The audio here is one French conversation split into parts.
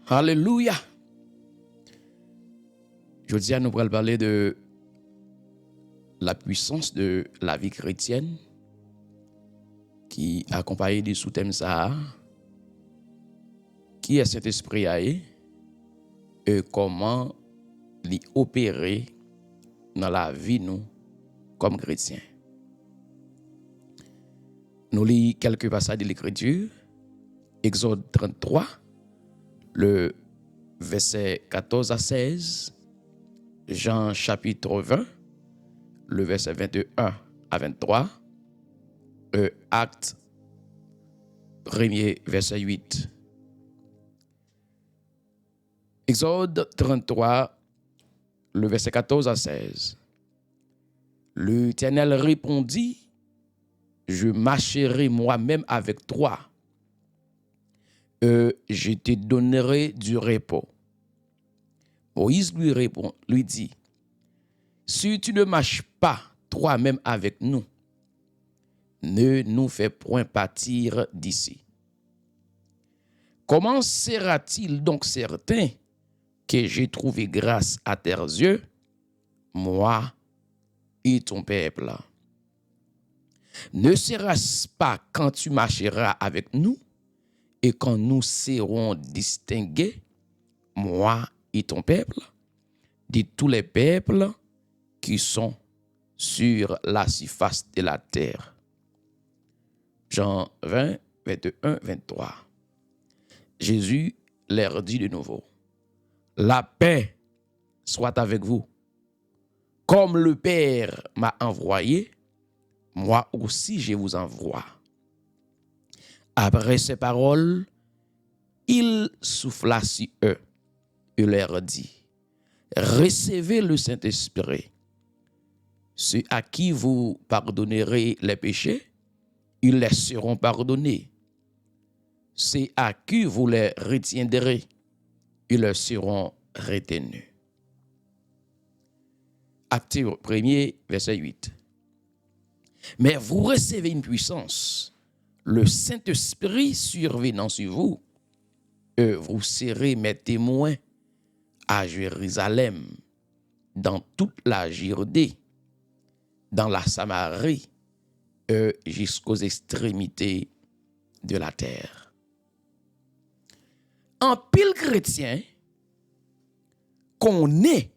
Alléluia. Je dis à nous pour parler de la puissance de la vie chrétienne qui accompagne des sous-thèmes ça. Qui est cet esprit et comment l'y opérer dans la vie nous comme chrétiens. Nous lisons quelques passages de l'Écriture. Exode 33, le verset 14 à 16. Jean chapitre 20, le verset 21 à 23. Acte 1er, verset 8. Exode 33, le verset 14 à 16. L'Éternel répondit, je marcherai moi-même avec toi. Je te donnerai du repos. Moïse lui dit, si tu ne marches pas toi-même avec nous, ne nous fais point partir d'ici. Comment sera-t-il donc certain que j'ai trouvé grâce à tes yeux, moi et ton peuple? Ne sera-ce pas quand tu marcheras avec nous et quand nous serons distingués, moi et ton peuple, de tous les peuples qui sont sur la surface de la terre? Jean 20, 21, 23. Jésus leur dit de nouveau, la paix soit avec vous. Comme le Père m'a envoyé, moi aussi je vous envoie. Après ces paroles, il souffla sur eux et leur dit, recevez le Saint-Esprit. Ceux à qui vous pardonnerez les péchés, ils les seront pardonnés. Ceux à qui vous les retiendrez, ils leur seront retenus. Acte 1er, verset 8. Mais vous recevez une puissance, le Saint-Esprit survenant sur vous, et vous serez mes témoins à Jérusalem, dans toute la Judée, dans la Samarie, et jusqu'aux extrémités de la terre. En pile chrétien, connaît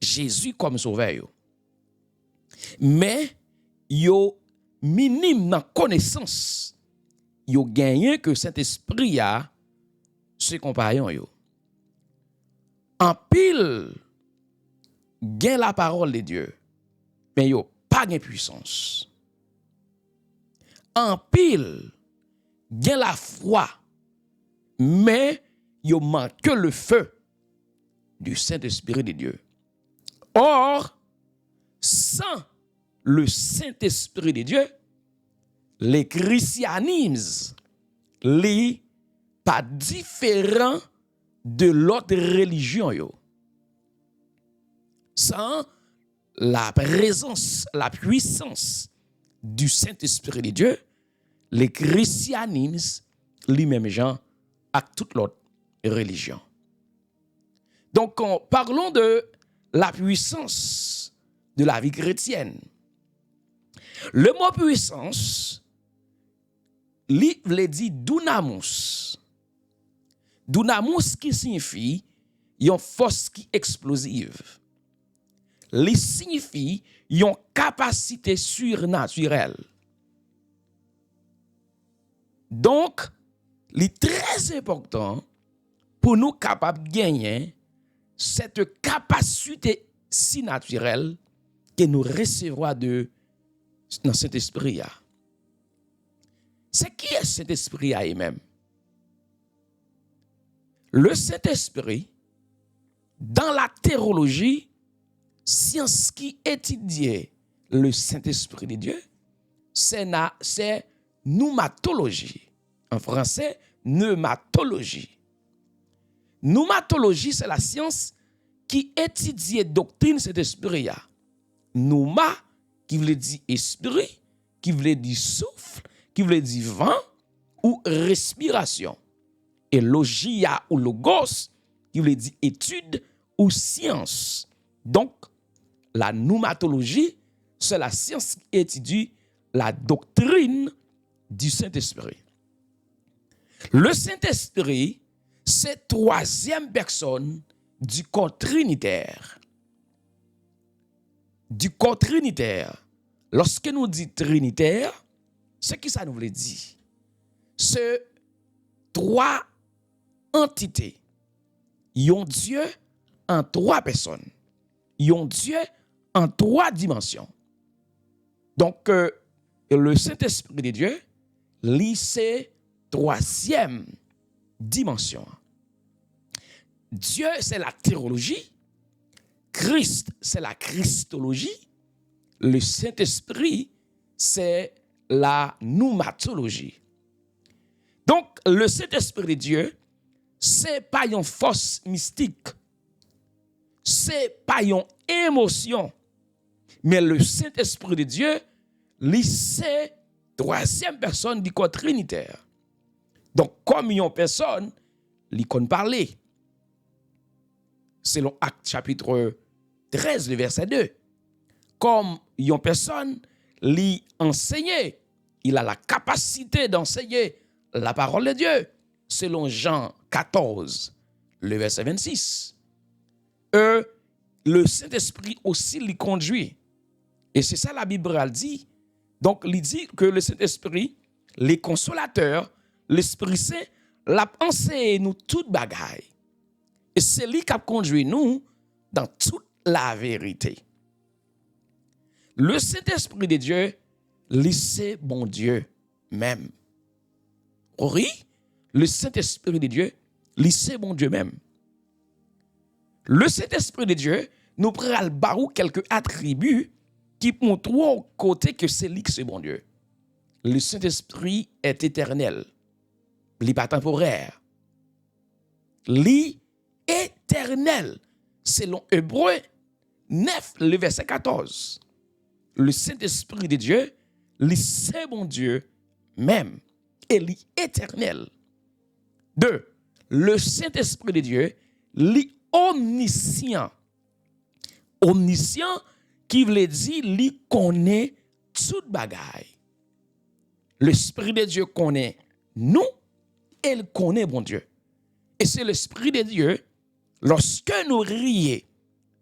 Jésus comme sauveur. Mais yo minime dans connaissance, yo gagné que Saint-Esprit a ses compagnons yo. En pile gagne la parole de Dieu, mais yo pas de puissance. En pile gagne la foi, mais yo manque le feu du Saint-Esprit de Dieu. Or, sans le Saint-Esprit de Dieu, les christianismes n'est pas différent de l'autre religion. Yo. Sans la présence, la puissance du Saint-Esprit de Dieu, les christianismes, lui-même gens, à toute l'autre religion. Donc, parlons de la puissance de la vie chrétienne. Le mot puissance, il dit dunamus. Dunamus qui signifie une force qui explosive. Il signifie une capacité surnaturelle. Donc, il est très important pour nous capables de gagner cette capacité si naturelle que nous recevrons dans cet esprit. C'est qui est cet esprit lui-même? Le Saint-Esprit, dans la théologie, science qui étudie le Saint-Esprit de Dieu, c'est pneumatologie. En français, pneumatologie. Pneumatologie, c'est la science qui étudie doctrine cet esprit. Pneuma, qui veut dire esprit, qui veut dire souffle, qui veut dire vent ou respiration. Et logia ou logos, qui veut dire étude ou science. Donc, la pneumatologie, c'est la science qui étudie la doctrine du Saint-Esprit. Le Saint-Esprit, c'est troisième personne du corps trinitaire. Du corps trinitaire. Lorsque nous disons trinitaire, ce qui ça nous veut dire? C'est trois entités. Yon Dieu en trois personnes. Yon Dieu en trois dimensions. Donc, le Saint-Esprit de Dieu, c'est troisième dimension. Dieu, c'est la théologie. Christ, c'est la christologie. Le Saint-Esprit, c'est la pneumatologie. Donc, le Saint-Esprit de Dieu, c'est pas une force mystique. C'est pas une émotion. Mais le Saint-Esprit de Dieu, c'est troisième personne du corps trinitaire. Donc, comme une personne, il connaît parler. Selon Acte chapitre 13, le verset 2. Comme une personne, il enseigne. Il a la capacité d'enseigner la parole de Dieu. Selon Jean 14, le verset 26. Le Saint-Esprit aussi l'y conduit. Et c'est ça la Bible dit. Donc, il dit que le Saint-Esprit, les consolateurs, l'Esprit Saint, l'a enseigné nous toute bagaille. Et c'est lui qui a conduit nous dans toute la vérité. Le Saint-Esprit de Dieu, c'est bon Dieu même. Oui, le Saint-Esprit de Dieu, c'est bon Dieu même. Le Saint-Esprit de Dieu nous prend le barou quelques attributs qui montrent au côté que c'est lui qui c'est bon Dieu. Le Saint-Esprit est éternel. Il n'est pas temporaire. Il est éternel. Selon Hébreux 9, le verset 14. Le Saint-Esprit de Dieu, c'est bon Dieu même. Et il est éternel. 2. Le Saint-Esprit de Dieu, il est omniscient. Omniscient qui veut dire il connaît toute bagaille. L'Esprit de Dieu connaît nous et il connaît bon Dieu. Et c'est l'Esprit de Dieu, lorsque nous rions,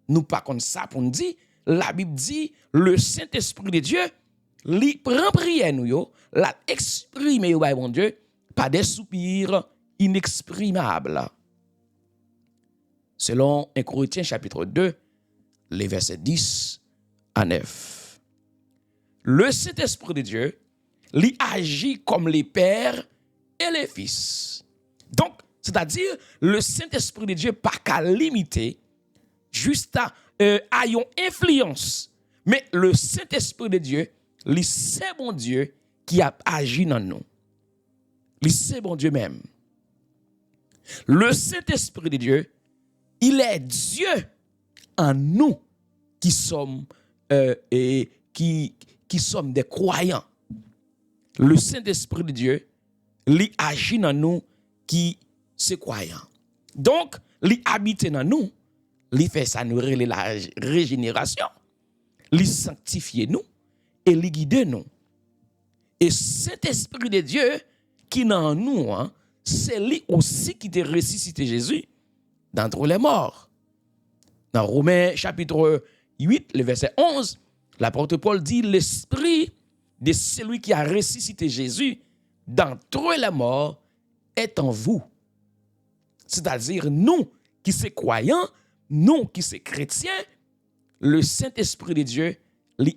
nous pas comme ça pour nous dire, la Bible dit, le Saint-Esprit de Dieu, il prend prière nous, l'a exprime bon Dieu, par des soupirs inexprimables. Selon 1 Corinthiens chapitre 2, les versets 10 à 9. Le Saint-Esprit de Dieu, il agit comme les pères et les fils. Donc, c'est-à-dire, le Saint-Esprit de Dieu pas qu'à limiter, juste à une influence. Mais le Saint-Esprit de Dieu, c'est bon Dieu qui a agi dans nous. C'est bon Dieu même. Le Saint-Esprit de Dieu, il est Dieu en nous qui sommes qui sommes des croyants. Le Saint-Esprit de Dieu, il agit dans nous qui sommes croyants. Donc, il habite dans nous, il fait ça nous la régénération, il sanctifie nous et il guide nous. Et cet Esprit de Dieu qui est dans nous, c'est lui aussi qui t'a ressuscité Jésus d'entre les morts. Dans Romains chapitre 8, le verset 11, l'apôtre Paul dit, l'esprit de celui qui a ressuscité Jésus d'entre les morts est en vous. C'est-à-dire, nous qui sommes croyants, nous qui sommes chrétiens, le Saint-Esprit de Dieu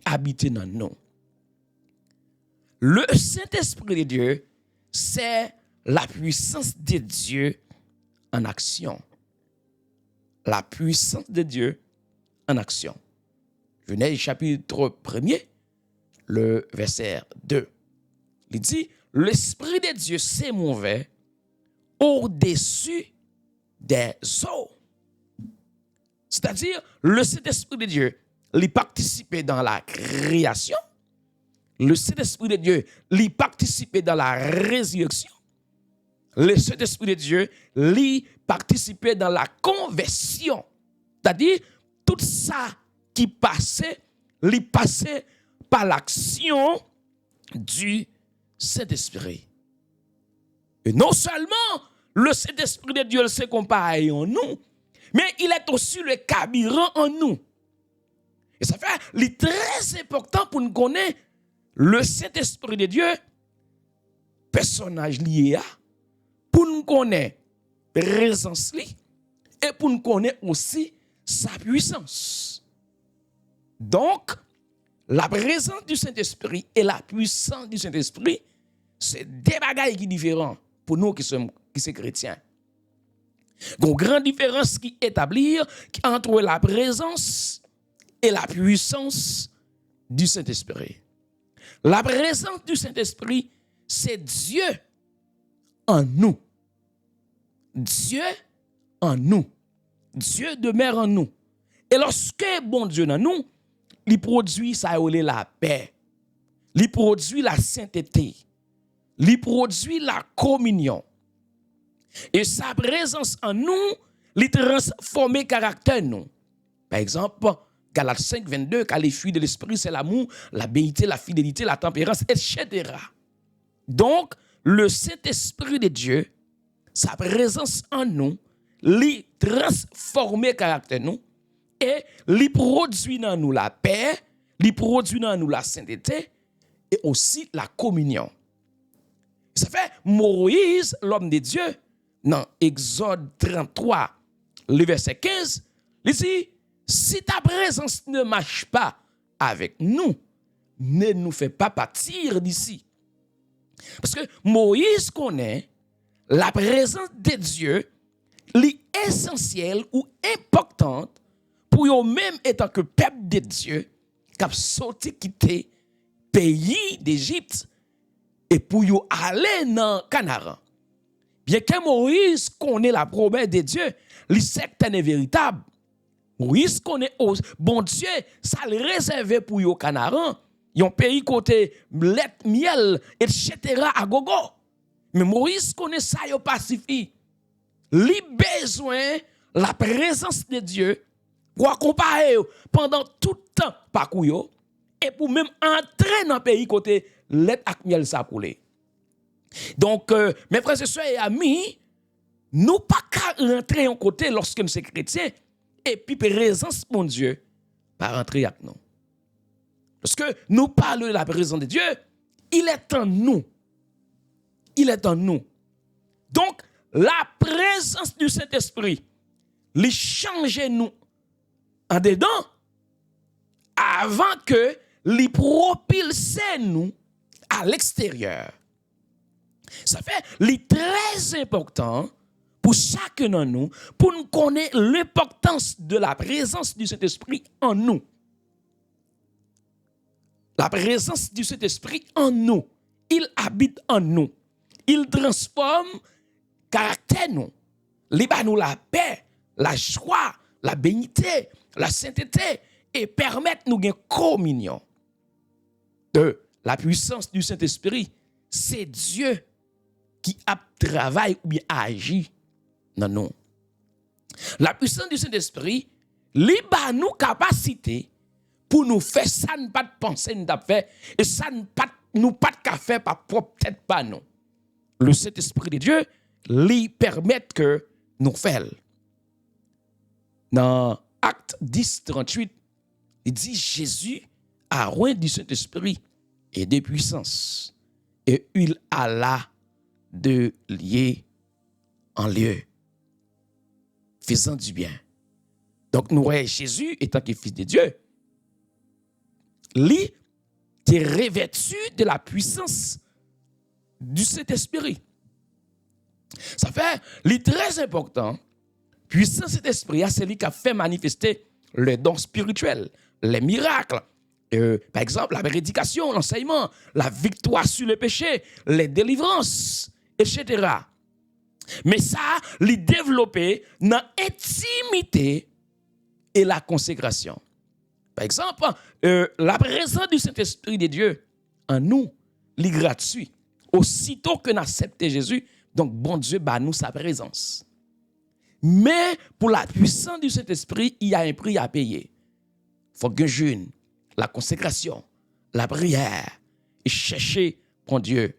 habite dans nous. Le Saint-Esprit de Dieu, c'est la puissance de Dieu en action. La puissance de Dieu en action. Genèse chapitre 1er, le verset 2. Il dit, l'Esprit de Dieu s'est mouvé au-dessus des eaux. C'est-à-dire, le Saint-Esprit de Dieu, il participait dans la création. Le Saint-Esprit de Dieu, il participait dans la résurrection. le Saint-Esprit de Dieu, lui participait dans la conversion. C'est-à-dire, tout ça qui passait, lui passait par l'action du Saint-Esprit. Et non seulement le Saint-Esprit de Dieu se compare en nous, mais il est aussi le carburant en nous. Et ça fait, c'est très important pour nous connaître le Saint-Esprit de Dieu, personnage lié à, pour nous connaître présence li, et pour nous connaître aussi sa puissance. Donc, la présence du Saint-Esprit et la puissance du Saint-Esprit, c'est deux bagailles qui sont différents pour nous qui sommes chrétiens. Une grande différence qui établir entre la présence et la puissance du Saint-Esprit. La présence du Saint-Esprit, c'est Dieu en nous. Dieu en nous. Dieu demeure en nous. Et lorsque bon Dieu dans nous, il produit ça la paix. Il produit la sainteté. Il produit la communion. Et sa présence en nous, il transforme le caractère nous. Par exemple, Galates 5, 22, car les fruits de l'esprit, c'est l'amour, la bénédicité, la fidélité, la tempérance, etc. Donc, le Saint-Esprit de Dieu, sa présence en nous, lui transforme le caractère nous et lui produit dans nous la paix, lui produit dans nous la sainteté et aussi la communion. Ça fait Moïse, l'homme de Dieu, dans Exode 33, le verset 15, il dit, si ta présence ne marche pas avec nous, ne nous fais pas partir d'ici. Parce que Moïse connaît la présence de Dieu, l'essentielle ou importante pour eux-mêmes étant que peuple de Dieu, qui a sorti quitter le pays d'Égypte et pour y aller dans Canaan. Bien que Moïse connaît la promesse de Dieu, le secteur est véritable. Moïse connaît bon Dieu, ça le réservé pour yo Canaan, yon pays côté lait, miel, etc. à gogo. Mais Moïse connaît ça yo pacifie. Li besoin la présence de Dieu pour accompagner pendant tout le temps parcours yo et pour même entrer dans le pays côté lait ak miel ça couler. Donc mes frères et sœurs et amis, nous pas qu'à rentrer en côté lorsque nous sommes chrétiens et puis présence mon Dieu pas rentrer avec nous. Parce que nous parlons de la présence de Dieu, il est en nous. Il est en nous. Donc la présence du Saint-Esprit, il change nous en dedans avant que il propulse nous à l'extérieur. Ça fait c'est très important pour chacun de nous pour nous connaître l'importance de la présence du Saint-Esprit en nous. La présence du Saint-Esprit en nous, il habite en nous. Il transforme caractère nous. Il donne nous la paix, la joie, la bénédicité, la sainteté et permet nous une communion. De la puissance du Saint-Esprit, c'est Dieu qui a travaillé ou bien agi dans nous. La puissance du Saint-Esprit, il donne nous capacité pour nous faire ça, ne pas de penser, nous faire, et ça nous pas de faire par propre tête, pas nous. Le Saint-Esprit de Dieu, lui permet que nous fassions. Dans Acte 10, 38, il dit Jésus a roi du Saint-Esprit et de puissance, et il alla de lieu en lieu, faisant du bien. Donc, nous voyons Jésus étant que fils de Dieu. Lui, est revêtu de la puissance du Saint-Esprit. Ça fait, c'est très important. Puissance de Saint-Esprit, c'est lui qui a fait manifester les dons spirituels, les miracles. Par exemple, la prédication, l'enseignement, la victoire sur le péché, les délivrances, etc. Mais ça, il développé dans l'intimité et la consécration. Par exemple, la présence du Saint-Esprit de Dieu en nous, est gratuit. Aussitôt que nous acceptons Jésus, Donc, bon Dieu, bah, nous sa présence. Mais pour la puissance du Saint-Esprit, il y a un prix à payer. Il faut que le jeûne, la consécration, la prière, et chercher bon Dieu.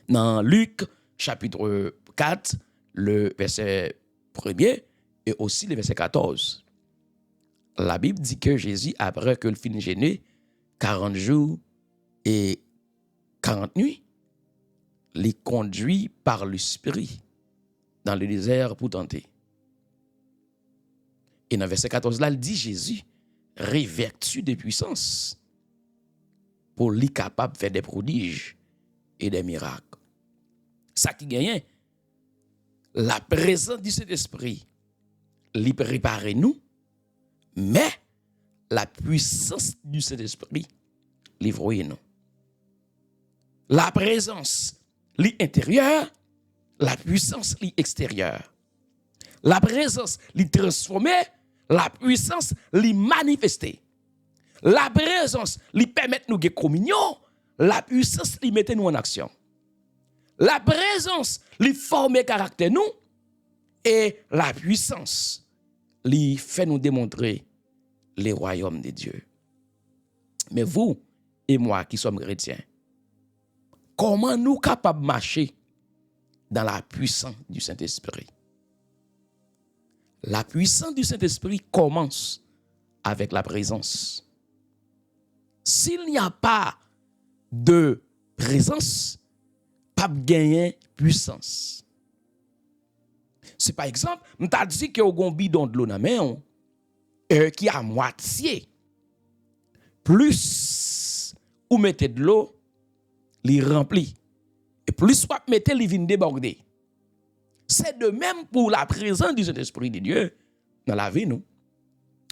Dans Luc, chapitre 4, le verset 1er, et aussi le verset 14. La Bible dit que Jésus, après que le fin gêné, 40 jours et 40 nuits, les conduit par l'Esprit dans le désert pour tenter. Et dans le verset 14, là, il dit Jésus, revêtu de puissance pour lui capable de faire des prodiges et des miracles. Ça qui gagne, la présence du Saint-Esprit, lui prépare nous, mais la puissance du Saint-Esprit, lui voit nous. La présence, lui intérieure, la puissance, lui extérieure. La présence, lui transformer, la puissance, lui manifester. La présence, lui permettre nous de communion, la puissance, lui mettre nous en action. La présence, lui former caractère nous, et la puissance, lui fait nous démontrer les royaumes de Dieu. Mais vous et moi qui sommes chrétiens, comment nous capables de marcher dans la puissance du Saint-Esprit? La puissance du Saint-Esprit commence avec la présence. S'il n'y a pas de présence, pas gagner puissance. C'est par exemple, on t'a dit que vous avez un bidon de l'eau dans la main qui a moitié. Plus vous mettez de l'eau, il remplit. Et plus vous mettez, il vient déborder. C'est de même pour la présence du Saint-Esprit de Dieu dans la vie, nous.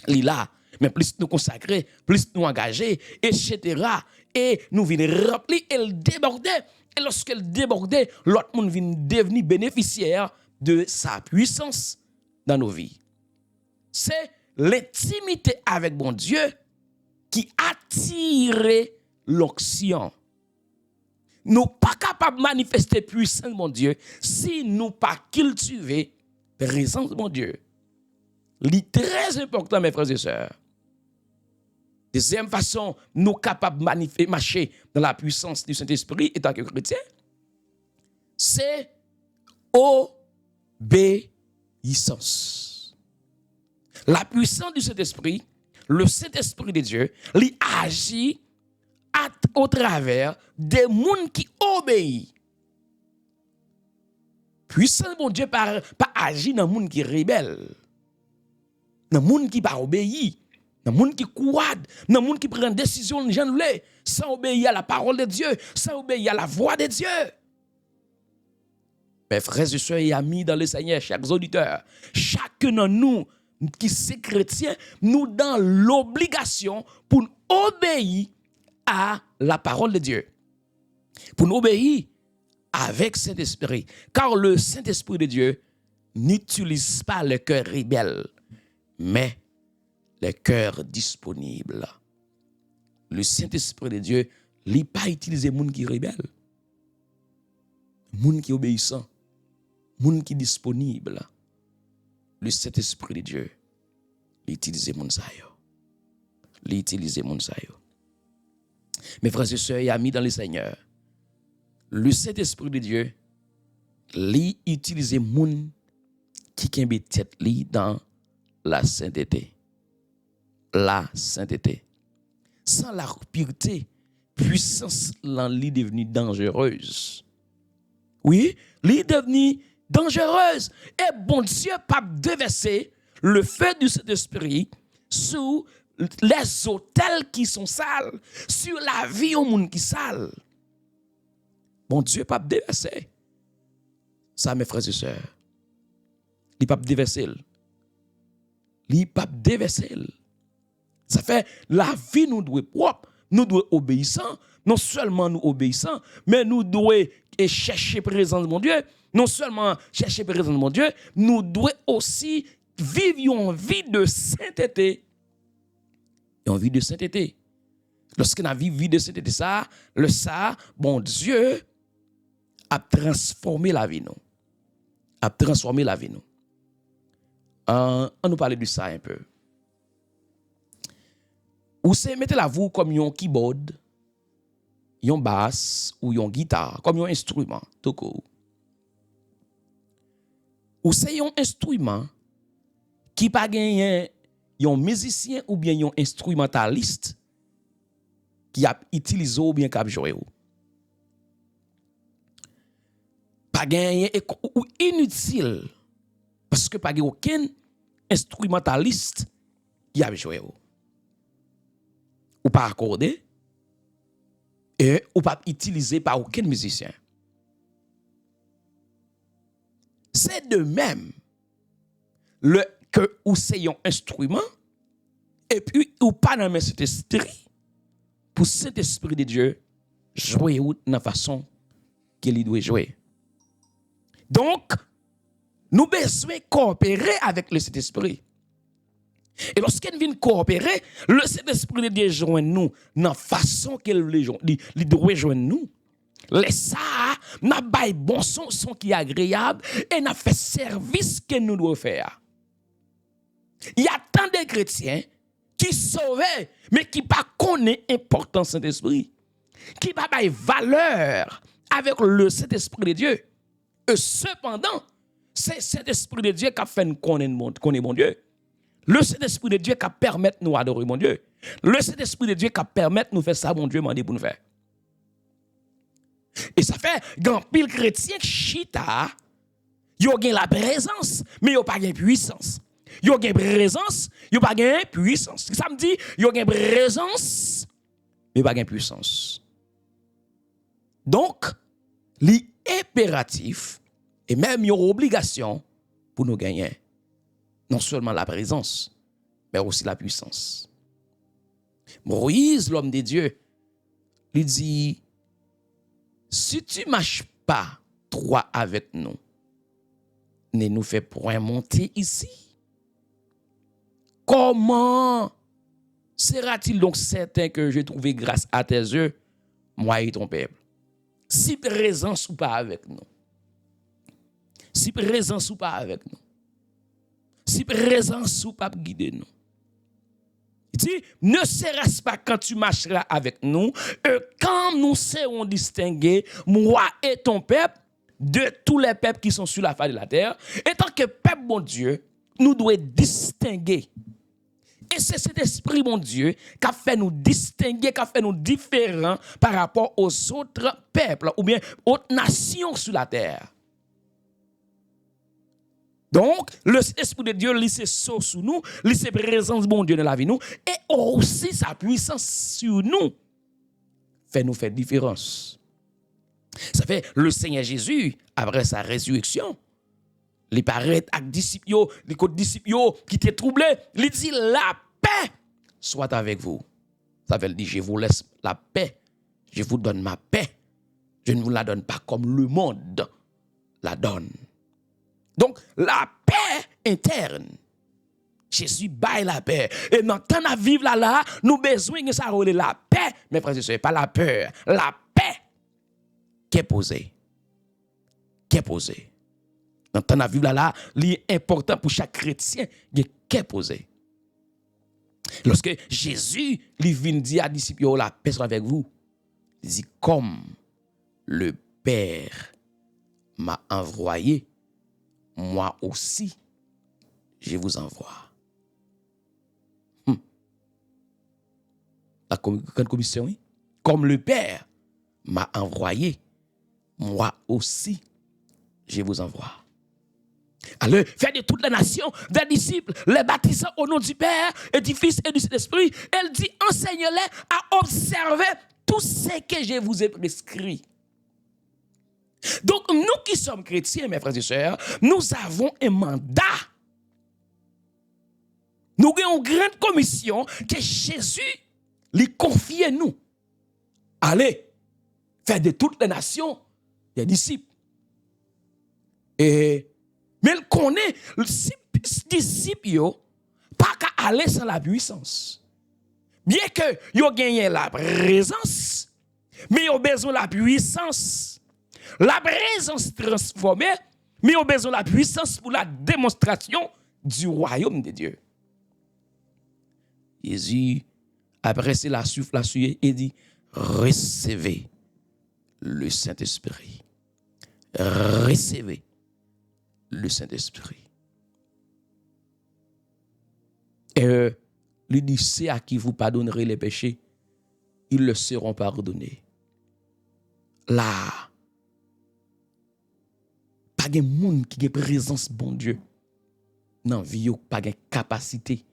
Il est là. Mais plus nous consacrer, plus nous engager, etc. Et nous venons remplir et le déborder. Et lorsqu'elle débordait, l'autre monde vient devenir bénéficiaire de sa puissance dans nos vies. C'est l'intimité avec bon Dieu qui attire l'onction. Nous pas capables de manifester puissance mon Dieu si nous pas cultiver présence de mon Dieu. C'est très important mes frères et sœurs. Deuxième façon, nous capables de marcher dans la puissance du Saint-Esprit étant que chrétien, c'est obéissance. La puissance du Saint-Esprit, le Saint-Esprit de Dieu, il agit au travers des gens qui obéissent. Puissance bon Dieu pas agir dans les gens qui rebellent, dans les gens qui pas obéissent, dans les gens qui croient, dans les gens qui prennent décision sans obéir à la parole de Dieu, sans obéir à la voix de Dieu. Mes frères et sœurs et amis dans le Seigneur, chers auditeurs, chacun de nous qui sommes chrétiens, nous dans l'obligation pour obéir à la parole de Dieu. Pour nous obéir avec Saint-Esprit. Car le Saint-Esprit de Dieu n'utilise pas le cœur rebelle, mais le cœur disponible. Le Saint-Esprit de Dieu n'a pas utilisé les gens qui rebellent. Les gens qui obéissent. Les gens qui sont disponibles. Le Saint-Esprit de Dieu utilise les gens. Il utilise les gens. Mes frères et sœurs et amis dans le Seigneur, le Saint-Esprit de Dieu, il utilise les gens qui ont tête dans la sainteté. La sainteté. Sans la pureté, puissance l'en est devenue dangereuse. Oui, l'est devenue dangereuse. Et bon Dieu, pas déverser le feu du Saint-Esprit sur les autels qui sont sales, sur la vie au monde qui sale. Bon Dieu, pas déverser. Ça, mes frères et sœurs. Il pas déverser. Il pas déverser. Ça fait la vie nous doit propre, nous doit obéissant, non seulement nous obéissant, mais nous doit chercher présence de mon Dieu, non seulement chercher présence de mon Dieu, nous doit aussi vivre une vie de sainteté. Une vie de sainteté. Lorsqu'on a une vie de sainteté, bon Dieu a transformé la vie nous. A transformé la vie nous. On nous parle de ça un peu. Ou c'est mettez la vous comme un keyboard, un basse ou une guitare, comme un instrument, tout court. Ou c'est un instrument qui pas gagné un musicien ou bien un instrumentaliste qui a utilisé ou bien qui a joué. Pas gagné ou inutile parce que pas gagné aucun instrumentaliste qui a joué. Ou pas accordé et ou pas utilisé par aucun musicien. C'est de même que ou c'est un instrument et puis ou pas dans cet esprit pour cet esprit de Dieu jouer de la façon qu'il doit jouer. Donc nous besoin coopérer avec le Saint-Esprit. Et lorsqu'il vient coopérer, le Saint-Esprit de Dieu joint nous dans la façon qu'il doit joindre nous. Laisse ça, n'a pas bon son qui est agréable et n'a fait service que nous devons faire. Il y a tant de chrétiens qui sauvent, mais qui ne connaissent pas l'importance de Saint-Esprit, qui n'a pas valeur avec le Saint-Esprit de Dieu. Et cependant, c'est cet Esprit de Dieu qui a fait nous connaître mon Dieu. Le Saint-Esprit de Dieu qui permet nous adorer mon Dieu. Le Saint-Esprit de Dieu qui permet nous faire ça, mon Dieu m'a dit pour nous faire. Et ça fait, quand pile chrétien chita, yo gen la présence, mais yo pas gen puissance. Yo gen présence, yo pas gen puissance. Ça me dit, yo gen présence, mais pas gen puissance. Donc, l'impératif, et même une obligation pour nous gagner, non seulement la présence, mais aussi la puissance. Moïse, l'homme de Dieu, lui dit, si tu ne marches pas droit avec nous, ne nous fais point monter ici. Comment sera-t-il donc certain que j'ai trouvé grâce à tes yeux, moi et ton peuple? Si présence ou pas avec nous. Si présence ou pas avec nous. Si présence ou pas guider nous. Il dit, ne serait-ce pas quand tu marcheras avec nous, quand nous serons distingués, moi et ton peuple, de tous les peuples qui sont sur la face de la terre, et tant que peuple, mon Dieu, nous devons distinguer. Et c'est cet esprit, mon Dieu, qui a fait nous distinguer, qui a fait nous différents par rapport aux autres peuples ou bien aux nations sur la terre. Donc, le Esprit de Dieu, lui, c'est sous nous, lui, c'est présence de mon Dieu dans la vie, nous, et aussi sa puissance sur nous, fait nous faire différence. Ça fait, le Seigneur Jésus, après sa résurrection, il paraît avec disciples, les disciples qui étaient troublés, il dit, la paix soit avec vous. Ça veut dire, je vous laisse la paix, je vous donne ma paix, je ne vous la donne pas comme le monde la donne. Donc, la paix interne. Jésus baille la paix. Et maintenant, à vivre là, nous besoin de ça, la paix. Mais frères et sœurs, pas la peur. La paix qui est posée. Qui est posée. Maintenant, à vivre là, c'est important pour chaque chrétien qui est posé. Lorsque Jésus lui vient dire à disciples, la paix soit avec vous, il dit, comme le Père m'a envoyé, moi aussi, je vous envoie. La commission, oui. Comme le Père m'a envoyé, moi aussi, je vous envoie. Alors, faites de toute la nation des disciples, les baptisant au nom du Père et du Fils et du Saint-Esprit. Elle dit, enseignez-les à observer tout ce que je vous ai prescrit. Donc, nous qui sommes chrétiens, mes frères et sœurs, nous avons un mandat. Nous avons une grande commission que Jésus lui confie à nous. Allez, faire de toutes les nations des disciples. Mais il connaît, les disciples, pas qu'à aller sans la puissance. Bien que ils gagnent la présence, mais ils ont besoin de la puissance. la présence transformée, mais on a besoin de la puissance pour la démonstration du royaume de Dieu. Jésus, après cela, souffle la suie et dit, recevez le Saint-Esprit. Recevez le Saint-Esprit. Et lui dit, c'est à qui vous pardonnerez les péchés, ils le seront pardonnés. Là, pas de monde qui a présence bon Dieu. Non, vie pas de capacité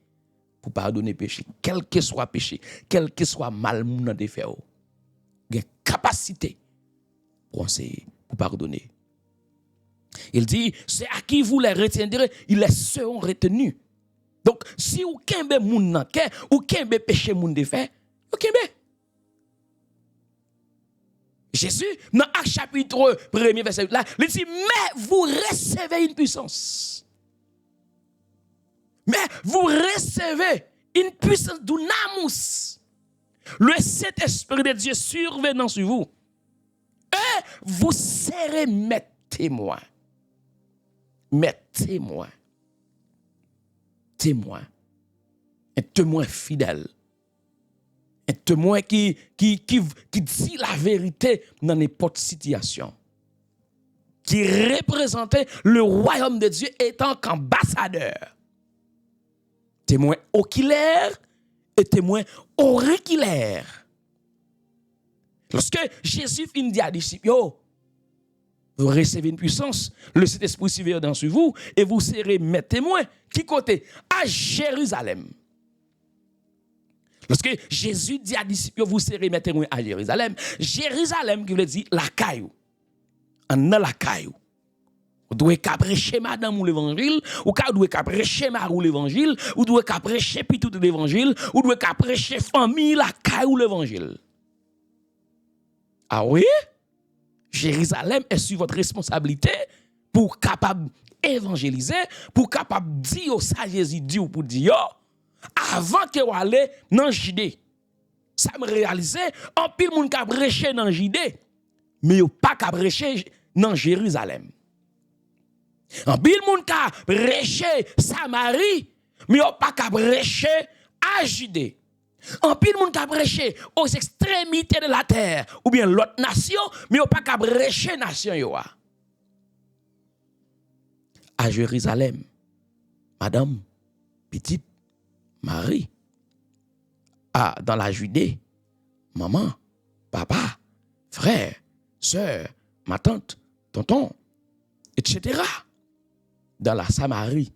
pour pardonner péché, quel que soit péché, quel que soit mal moun de faire. Il y a capacité pour enseigner, pour pardonner. Il dit, c'est à qui vous les retiendrez, ils les seront retenus. Donc, si vous kembe moun nan ke, ou kembe péché moun de fait, ou kembe. Jésus, dans Acte chapitre 1er, verset 8, là, il dit, mais vous recevez une puissance. Mais vous recevez une puissance d'unamus. Le Saint-Esprit de Dieu survenant sur vous. Et vous serez mes témoins. Mes témoins. Témoin. Un témoin fidèle. Un témoin qui dit la vérité dans n'importe situation. Qui représentait le royaume de Dieu étant qu'ambassadeur. Témoin oculaire et témoin auriculaire. Lorsque Jésus finit dit à disciples, vous recevez une puissance, le Saint-Esprit surveillant sur vous, et vous serez mes témoins. Qui côté? À Jérusalem. Lorsque Jésus dit à disciples, vous serez mes témoins à Jérusalem. Jérusalem qui veut dire la caillou. En la caillou. Vous devez prêcher madame ou l'évangile, ou devez prêcher marou l'évangile, ou devez prêcher pitou l'évangile, ou devez prêcher famille la caillou l'évangile. Ah oui? Jérusalem est sur votre responsabilité pour capable évangéliser, pour capable dire ça Jésus dit ou pour dire avant que vous allez dans JD. Ça me réalisé en pile moun ka prêcher dans JD, mais yo pas ka prêcher dans Jérusalem. En pile moun ka prêcher Samarie, mais yo pas ka prêcher à JD. En pile moun ka prêcher aux extrémités de la terre ou bien l'autre nation, mais yo pas ka prêcher nation yo. À Jérusalem, madame, petite Marie, dans la Judée, maman, papa, frère, sœur, ma tante, tonton, etc. Dans la Samarie,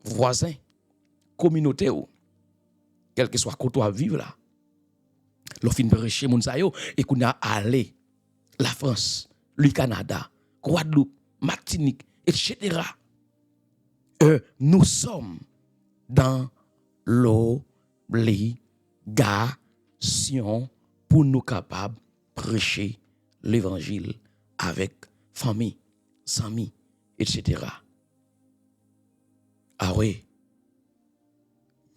voisin, communauté, quel que soit côté à vivre là. L'on fin prêcher moun sa yo et qu'on a allé la France, le Canada, Guadeloupe, Martinique, etc. Nous sommes dans l'obligation pour nous capables de prêcher l'évangile avec famille, amis, etc. Ah oui.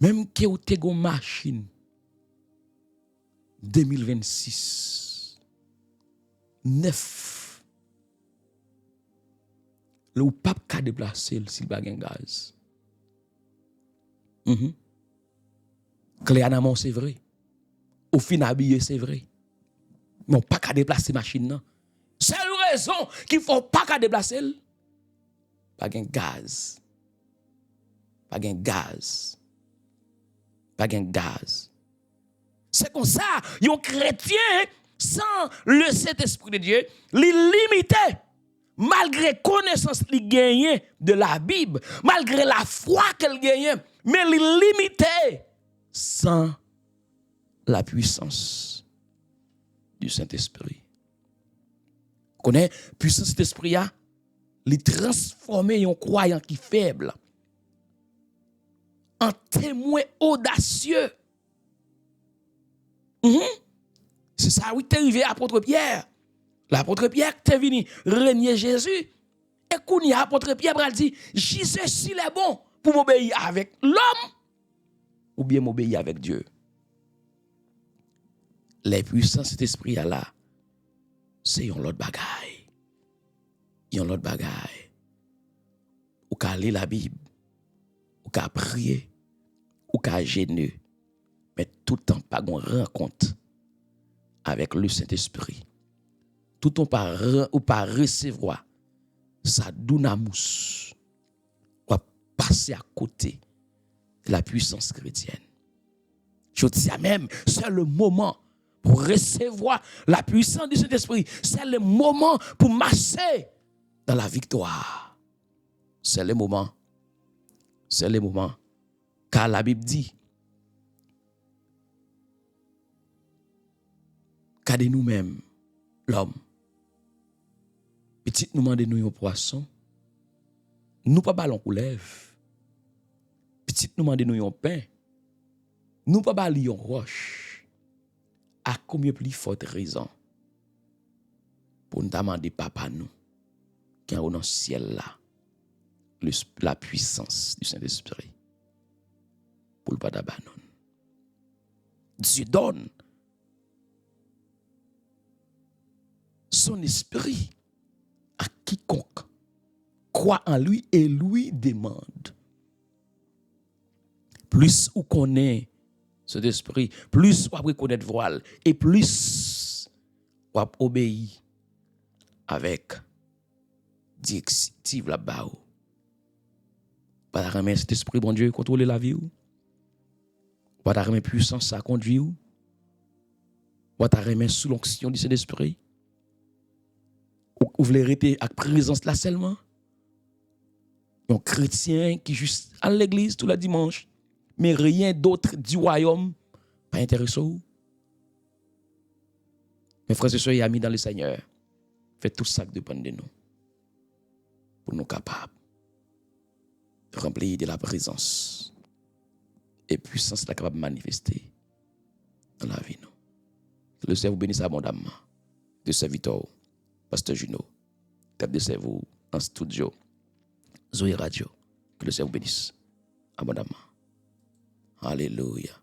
Même que vous avez une machine 2026 9 le pape ka déplacer s'il pas de gaz. Clé en amont c'est vrai. Au fin habillé c'est vrai. Mais on pas qu'à déplacer machine non. C'est une raison qu'il faut pas qu'à déplacer. Pas de gaz. Pas de gaz. Pas de gaz. C'est comme ça, un chrétien sans le Saint-Esprit de Dieu, limité. Malgré connaissance qu'il gagne de la Bible, malgré la foi qu'elle gagne, mais limité sans la puissance du Saint-Esprit. Connaît puissance de l'Esprit a, li transformer un croyant qui faible en témoin audacieux. C'est ça oui t'es arrivé à l'apôtre Pierre. L'apôtre Pierre t'est venu régner Jésus. Et qu'on y a apôtre Pierre a dit, Jésus s'il est bon pour m'obéir avec l'homme ou bien m'obéir avec Dieu. Les puissances de cet esprit là, c'est un autre bagaille. Un autre bagaille. Ou qu'à lire la Bible, ou qu'à prier, ou qu'à gêner, mais tout le temps pas qu'on rencontre avec le Saint-Esprit. Tout le temps pas recevoir sa dunamus, ou passer à côté de la puissance chrétienne. Je dis même, c'est le moment pour recevoir la puissance du Saint-Esprit. C'est le moment pour marcher dans la victoire. C'est le moment. C'est le moment. Car la Bible dit, qu'à de nous-mêmes, l'homme, petit nous demande nous un poisson, nous pas ballon pour lèvres. Petit nous demande nous un pain, nous pas ballon roche. À combien plus forte raison pour nous demander papa nous qui est dans le ciel là la puissance du Saint-Esprit pour le pas d'abandon. Dieu donne son esprit à quiconque croit en lui et lui demande. Plus on connaît cet esprit, plus on reconnaître voile et plus on obéit avec directive là-bas. Pas remettre cet esprit, bon Dieu, contrôler la vie. Pas remettre puissance, ça conduit. Pas remettre sous l'onction de cet esprit. Ou voulez rester avec présence là seulement. Un chrétien qui juste à l'église tout le dimanche, mais rien d'autre du royaume, pas intéressant. Mes frères et sœurs et amis dans le Seigneur, faites tout ça qui dépend de nous. Pour nous capables de remplir de la présence et puissance la capable de manifester dans la vie. Que le Seigneur vous bénisse abondamment. De serviteur, Pasteur Juno, table de cerveau en studio, Zoé Radio. Que le Seigneur vous bénisse abondamment. Alléluia.